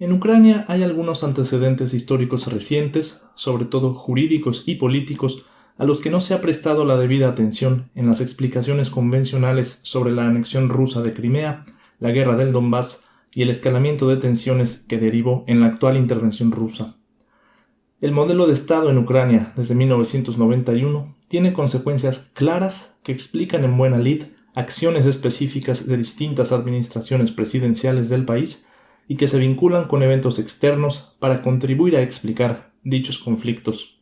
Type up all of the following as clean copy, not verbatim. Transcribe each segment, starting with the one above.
En Ucrania hay algunos antecedentes históricos recientes, sobre todo jurídicos y políticos, a los que no se ha prestado la debida atención en las explicaciones convencionales sobre la anexión rusa de Crimea, la guerra del Donbass y el escalamiento de tensiones que derivó en la actual intervención rusa. El modelo de Estado en Ucrania desde 1991 tiene consecuencias claras que explican en buena lid acciones específicas de distintas administraciones presidenciales del país y que se vinculan con eventos externos para contribuir a explicar dichos conflictos.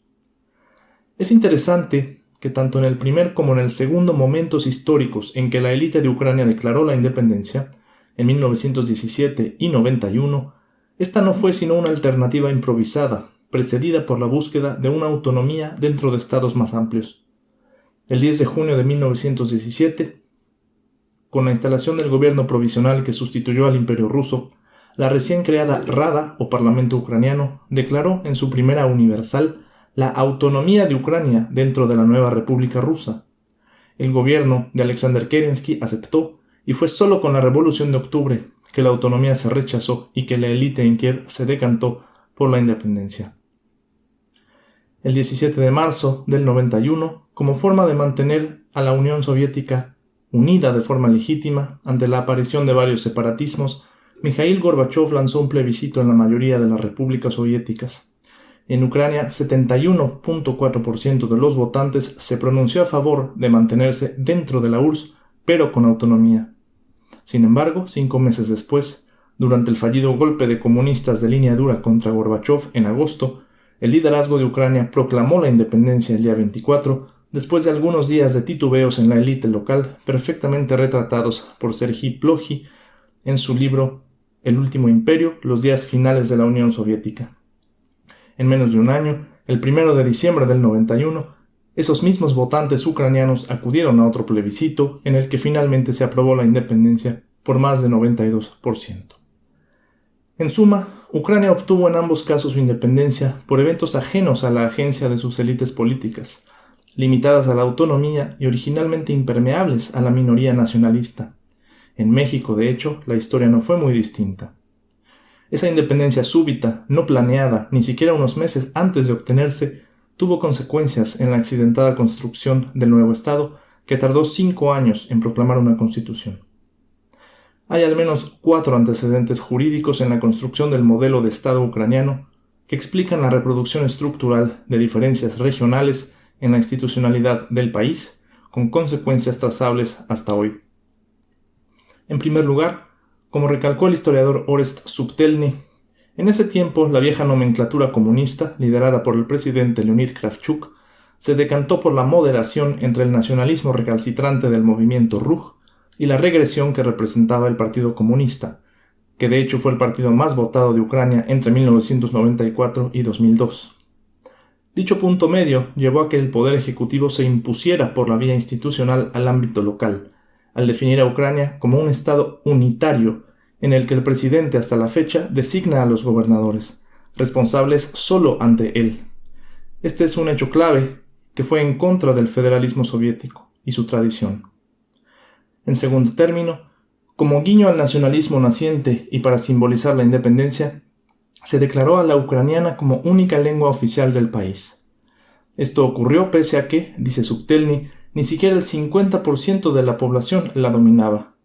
Es interesante que tanto en el primer como en el segundo momentos históricos en que la élite de Ucrania declaró la independencia, en 1917 y 91, esta no fue sino una alternativa improvisada, precedida por la búsqueda de una autonomía dentro de estados más amplios. El 10 de junio de 1917, con la instalación del gobierno provisional que sustituyó al Imperio ruso, la recién creada Rada o Parlamento Ucraniano declaró en su primera universal la autonomía de Ucrania dentro de la nueva República Rusa. El gobierno de Alexander Kerensky aceptó, y fue solo con la Revolución de Octubre que la autonomía se rechazó y que la élite en Kiev se decantó por la independencia. El 17 de marzo del 91, como forma de mantener a la Unión Soviética unida de forma legítima ante la aparición de varios separatismos, Mikhail Gorbachev lanzó un plebiscito en la mayoría de las repúblicas soviéticas. En Ucrania, 71.4% de los votantes se pronunció a favor de mantenerse dentro de la URSS, pero con autonomía. Sin embargo, 5 meses después, durante el fallido golpe de comunistas de línea dura contra Gorbachev en agosto, el liderazgo de Ucrania proclamó la independencia el día 24, después de algunos días de titubeos en la élite local, perfectamente retratados por Sergei Plokhy en su libro El último imperio, los días finales de la Unión Soviética. En menos de un año, el 1 de diciembre del 91, esos mismos votantes ucranianos acudieron a otro plebiscito en el que finalmente se aprobó la independencia por más de 92%. En suma, Ucrania obtuvo en ambos casos su independencia por eventos ajenos a la agencia de sus élites políticas, limitadas a la autonomía y originalmente impermeables a la minoría nacionalista. En México, de hecho, la historia no fue muy distinta. Esa independencia súbita, no planeada, ni siquiera unos meses antes de obtenerse, tuvo consecuencias en la accidentada construcción del nuevo Estado, que tardó 5 años en proclamar una constitución. Hay al menos 4 antecedentes jurídicos en la construcción del modelo de Estado ucraniano que explican la reproducción estructural de diferencias regionales en la institucionalidad del país, con consecuencias trazables hasta hoy. En primer lugar, como recalcó el historiador Orest Subtelny, en ese tiempo la vieja nomenclatura comunista, liderada por el presidente Leonid Kravchuk, se decantó por la moderación entre el nacionalismo recalcitrante del movimiento Ruj y la regresión que representaba el Partido Comunista, que de hecho fue el partido más votado de Ucrania entre 1994 y 2002. Dicho punto medio llevó a que el poder ejecutivo se impusiera por la vía institucional al ámbito local, al definir a Ucrania como un Estado unitario en el que el presidente hasta la fecha designa a los gobernadores, responsables solo ante él. Este es un hecho clave que fue en contra del federalismo soviético y su tradición. En segundo término, como guiño al nacionalismo naciente y para simbolizar la independencia, se declaró a la ucraniana como única lengua oficial del país. Esto ocurrió pese a que, dice Subtelny, ni siquiera el 50% de la población la dominaba.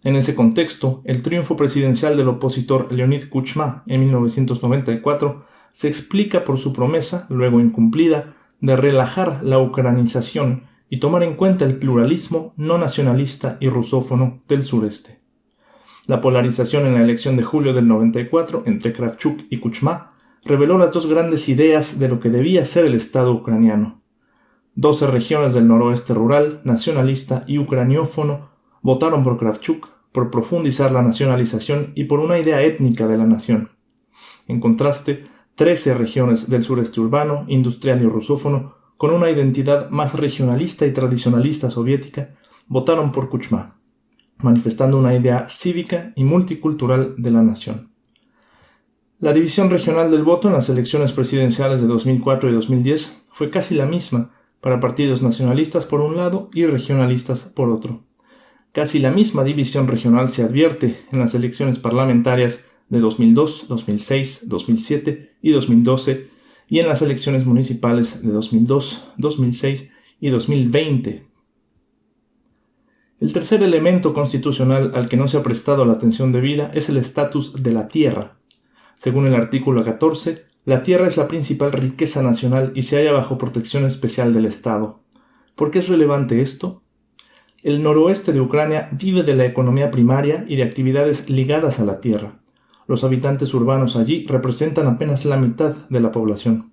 En ese contexto, el triunfo presidencial del opositor Leonid Kuchma en 1994 se explica por su promesa, luego incumplida, de relajar la ucranización y tomar en cuenta el pluralismo no nacionalista y rusófono del sureste. La polarización en la elección de julio del 94 entre Kravchuk y Kuchma reveló las dos grandes ideas de lo que debía ser el Estado ucraniano. 12 regiones del noroeste rural, nacionalista y ucraniófono votaron por Kravchuk, por profundizar la nacionalización y por una idea étnica de la nación. En contraste, 13 regiones del sureste urbano, industrial y rusófono, con una identidad más regionalista y tradicionalista soviética, votaron por Kuchma, manifestando una idea cívica y multicultural de la nación. La división regional del voto en las elecciones presidenciales de 2004 y 2010 fue casi la misma para partidos nacionalistas por un lado y regionalistas por otro. Casi la misma división regional se advierte en las elecciones parlamentarias de 2002, 2006, 2007 y 2012 y en las elecciones municipales de 2002, 2006 y 2020. El tercer elemento constitucional al que no se ha prestado la atención debida es el estatus de la tierra. Según el artículo 14, la tierra es la principal riqueza nacional y se halla bajo protección especial del Estado. ¿Por qué es relevante esto? El noroeste de Ucrania vive de la economía primaria y de actividades ligadas a la tierra. Los habitantes urbanos allí representan apenas la mitad de la población.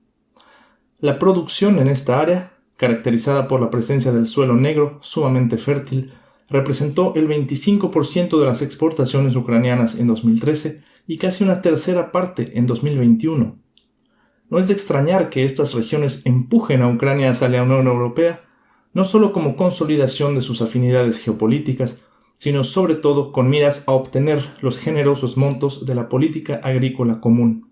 La producción en esta área, caracterizada por la presencia del suelo negro sumamente fértil, representó el 25% de las exportaciones ucranianas en 2013 y casi una tercera parte en 2021. No es de extrañar que estas regiones empujen a Ucrania hacia la Unión Europea, no solo como consolidación de sus afinidades geopolíticas, sino sobre todo con miras a obtener los generosos montos de la política agrícola común.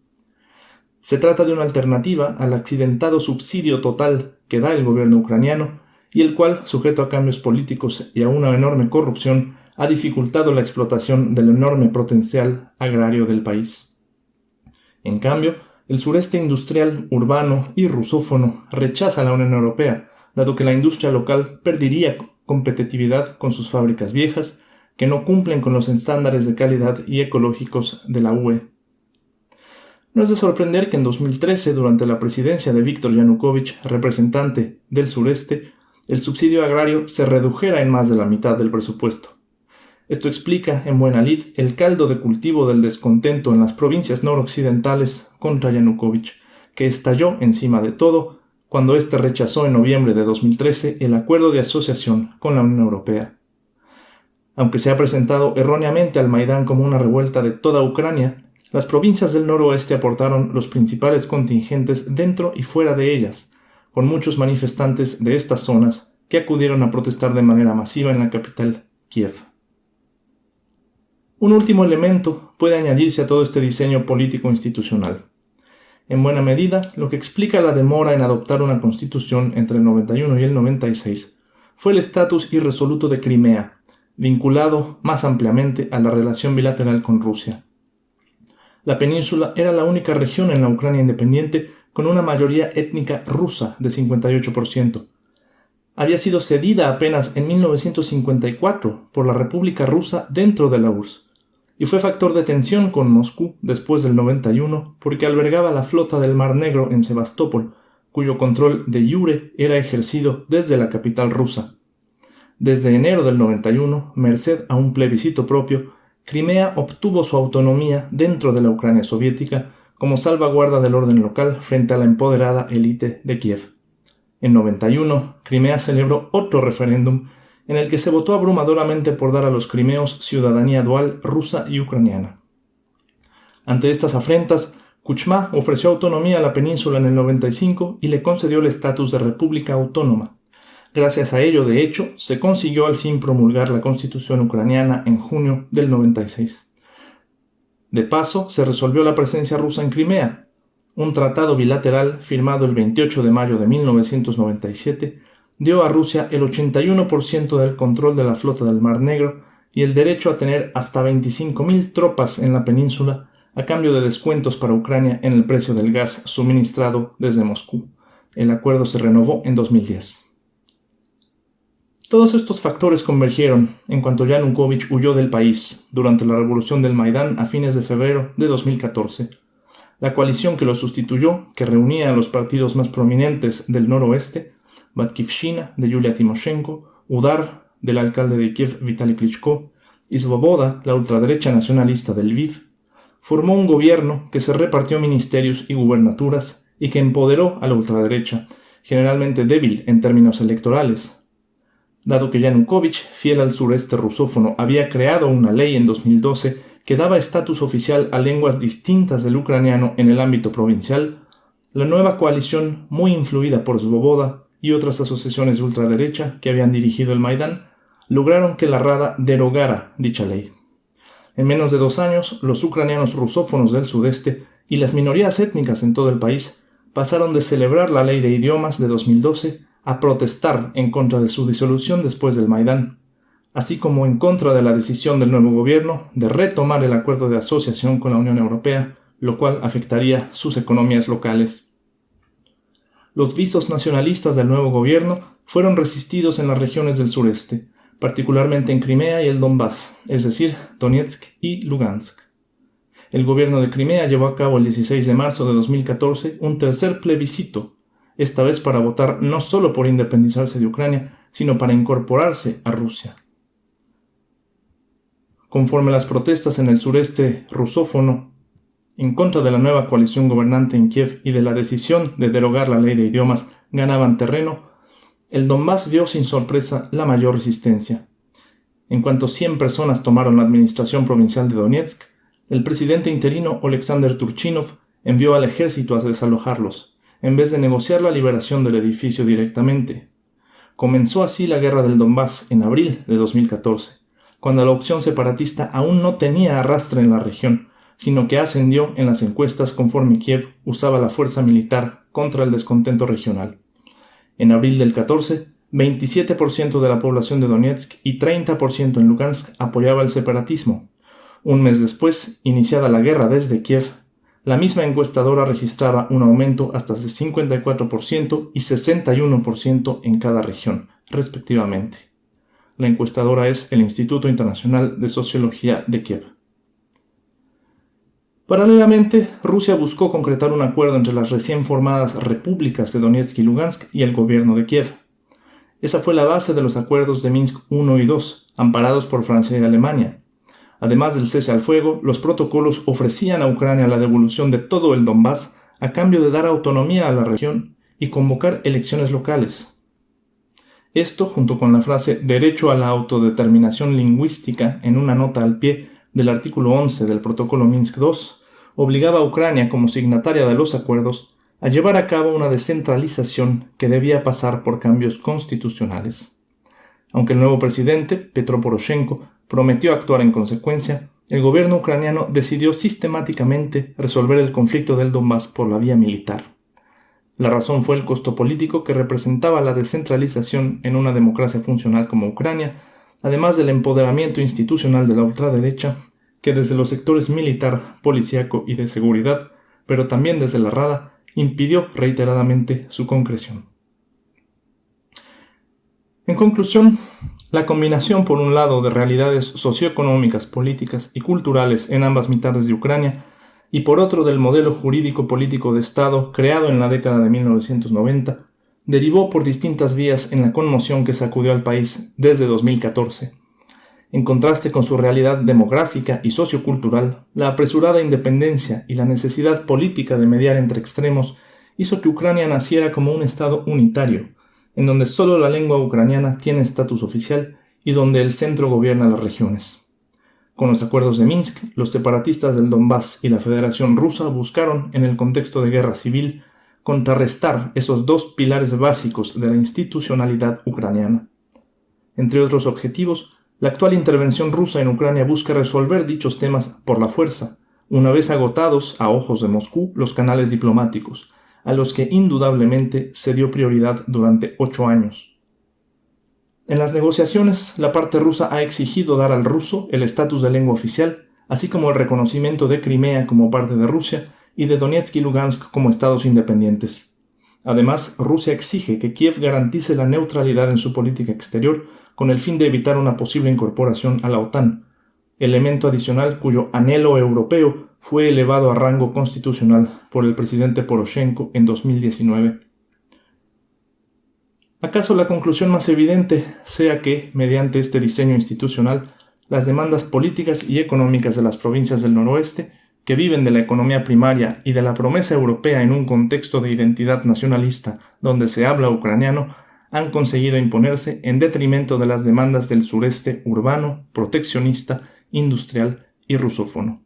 Se trata de una alternativa al accidentado subsidio total que da el gobierno ucraniano y el cual, sujeto a cambios políticos y a una enorme corrupción, ha dificultado la explotación del enorme potencial agrario del país. En cambio, el sureste industrial, urbano y rusófono rechaza a la Unión Europea, dado que la industria local perdería competitividad con sus fábricas viejas, que no cumplen con los estándares de calidad y ecológicos de la UE. No es de sorprender que en 2013, durante la presidencia de Víktor Yanukovych, representante del sureste, el subsidio agrario se redujera en más de la mitad del presupuesto. Esto explica, en buena lid, el caldo de cultivo del descontento en las provincias noroccidentales contra Yanukovych, que estalló encima de todo cuando éste rechazó en noviembre de 2013 el acuerdo de asociación con la Unión Europea. Aunque se ha presentado erróneamente al Maidán como una revuelta de toda Ucrania, las provincias del noroeste aportaron los principales contingentes dentro y fuera de ellas, con muchos manifestantes de estas zonas que acudieron a protestar de manera masiva en la capital, Kiev. Un último elemento puede añadirse a todo este diseño político-institucional. En buena medida, lo que explica la demora en adoptar una constitución entre el 91 y el 96 fue el estatus irresoluto de Crimea, vinculado más ampliamente a la relación bilateral con Rusia. La península era la única región en la Ucrania independiente con una mayoría étnica rusa de 58%. Había sido cedida apenas en 1954 por la República Rusa dentro de la URSS, y fue factor de tensión con Moscú después del 91 porque albergaba la flota del Mar Negro en Sebastopol, cuyo control de iure era ejercido desde la capital rusa. Desde enero del 91, merced a un plebiscito propio, Crimea obtuvo su autonomía dentro de la Ucrania soviética como salvaguarda del orden local frente a la empoderada élite de Kiev. En 91, Crimea celebró otro referéndum en el que se votó abrumadoramente por dar a los crimeos ciudadanía dual rusa y ucraniana. Ante estas afrentas, Kuchma ofreció autonomía a la península en el 95 y le concedió el estatus de república autónoma. Gracias a ello, de hecho, se consiguió al fin promulgar la Constitución ucraniana en junio del 96. De paso, se resolvió la presencia rusa en Crimea. Un tratado bilateral firmado el 28 de mayo de 1997 dio a Rusia el 81% del control de la flota del Mar Negro y el derecho a tener hasta 25.000 tropas en la península a cambio de descuentos para Ucrania en el precio del gas suministrado desde Moscú. El acuerdo se renovó en 2010. Todos estos factores convergieron en cuanto Yanukovych huyó del país durante la revolución del Maidán a fines de febrero de 2014. La coalición que lo sustituyó, que reunía a los partidos más prominentes del noroeste, Batkivshina de Yulia Timoshenko, Udar del alcalde de Kiev Vitaly Klitschko y Svoboda, la ultraderecha nacionalista de Lviv, formó un gobierno que se repartió ministerios y gubernaturas y que empoderó a la ultraderecha, generalmente débil en términos electorales. Dado que Yanukovych, fiel al sureste rusófono, había creado una ley en 2012 que daba estatus oficial a lenguas distintas del ucraniano en el ámbito provincial, la nueva coalición, muy influida por Svoboda y otras asociaciones de ultraderecha que habían dirigido el Maidán, lograron que la Rada derogara dicha ley. En menos de 2 años, los ucranianos rusófonos del sudeste y las minorías étnicas en todo el país pasaron de celebrar la ley de idiomas de 2012 a protestar en contra de su disolución después del Maidán. así como en contra de la decisión del nuevo gobierno de retomar el acuerdo de asociación con la Unión Europea, lo cual afectaría sus economías locales. Los visos nacionalistas del nuevo gobierno fueron resistidos en las regiones del sureste, particularmente en Crimea y el Donbass, es decir, Donetsk y Lugansk. El gobierno de Crimea llevó a cabo el 16 de marzo de 2014 un tercer plebiscito, esta vez para votar no solo por independizarse de Ucrania, sino para incorporarse a Rusia. Conforme las protestas en el sureste rusófono en contra de la nueva coalición gobernante en Kiev y de la decisión de derogar la ley de idiomas ganaban terreno, el Donbass vio sin sorpresa la mayor resistencia. En cuanto 100 personas tomaron la administración provincial de Donetsk, el presidente interino Oleksandr Turchinov envió al ejército a desalojarlos, en vez de negociar la liberación del edificio directamente. Comenzó así la guerra del Donbass en abril de 2014, cuando la opción separatista aún no tenía arrastre en la región, sino que ascendió en las encuestas conforme Kiev usaba la fuerza militar contra el descontento regional. En abril del 14, 27% de la población de Donetsk y 30% en Lugansk apoyaba el separatismo. Un mes después, iniciada la guerra desde Kiev, la misma encuestadora registraba un aumento hasta de 54% y 61% en cada región, respectivamente. La encuestadora es el Instituto Internacional de Sociología de Kiev. Paralelamente, Rusia buscó concretar un acuerdo entre las recién formadas repúblicas de Donetsk y Lugansk y el gobierno de Kiev. Esa fue la base de los acuerdos de Minsk I y II, amparados por Francia y Alemania. Además del cese al fuego, los protocolos ofrecían a Ucrania la devolución de todo el Donbass a cambio de dar autonomía a la región y convocar elecciones locales. Esto, junto con la frase «derecho a la autodeterminación lingüística» en una nota al pie del artículo 11 del protocolo Minsk II, obligaba a Ucrania como signataria de los acuerdos a llevar a cabo una descentralización que debía pasar por cambios constitucionales. Aunque el nuevo presidente, Petro Poroshenko, prometió actuar en consecuencia, el gobierno ucraniano decidió sistemáticamente resolver el conflicto del Donbass por la vía militar. La razón fue el costo político que representaba la descentralización en una democracia funcional como Ucrania, además del empoderamiento institucional de la ultraderecha, que desde los sectores militar, policíaco y de seguridad, pero también desde la Rada, impidió reiteradamente su concreción. En conclusión, la combinación por un lado de realidades socioeconómicas, políticas y culturales en ambas mitades de Ucrania y por otro del modelo jurídico-político de Estado creado en la década de 1990, derivó por distintas vías en la conmoción que sacudió al país desde 2014. En contraste con su realidad demográfica y sociocultural, la apresurada independencia y la necesidad política de mediar entre extremos hizo que Ucrania naciera como un Estado unitario, en donde solo la lengua ucraniana tiene estatus oficial y donde el centro gobierna las regiones. Con los acuerdos de Minsk, los separatistas del Donbass y la Federación Rusa buscaron, en el contexto de guerra civil, contrarrestar esos dos pilares básicos de la institucionalidad ucraniana. Entre otros objetivos, la actual intervención rusa en Ucrania busca resolver dichos temas por la fuerza, una vez agotados, a ojos de Moscú, los canales diplomáticos, a los que indudablemente se dio prioridad durante 8 años. En las negociaciones, la parte rusa ha exigido dar al ruso el estatus de lengua oficial, así como el reconocimiento de Crimea como parte de Rusia y de Donetsk y Lugansk como estados independientes. Además, Rusia exige que Kiev garantice la neutralidad en su política exterior con el fin de evitar una posible incorporación a la OTAN, elemento adicional cuyo anhelo europeo fue elevado a rango constitucional por el presidente Poroshenko en 2019. ¿Acaso la conclusión más evidente sea que, mediante este diseño institucional, las demandas políticas y económicas de las provincias del noroeste, que viven de la economía primaria y de la promesa europea en un contexto de identidad nacionalista donde se habla ucraniano, han conseguido imponerse en detrimento de las demandas del sureste urbano, proteccionista, industrial y rusófono?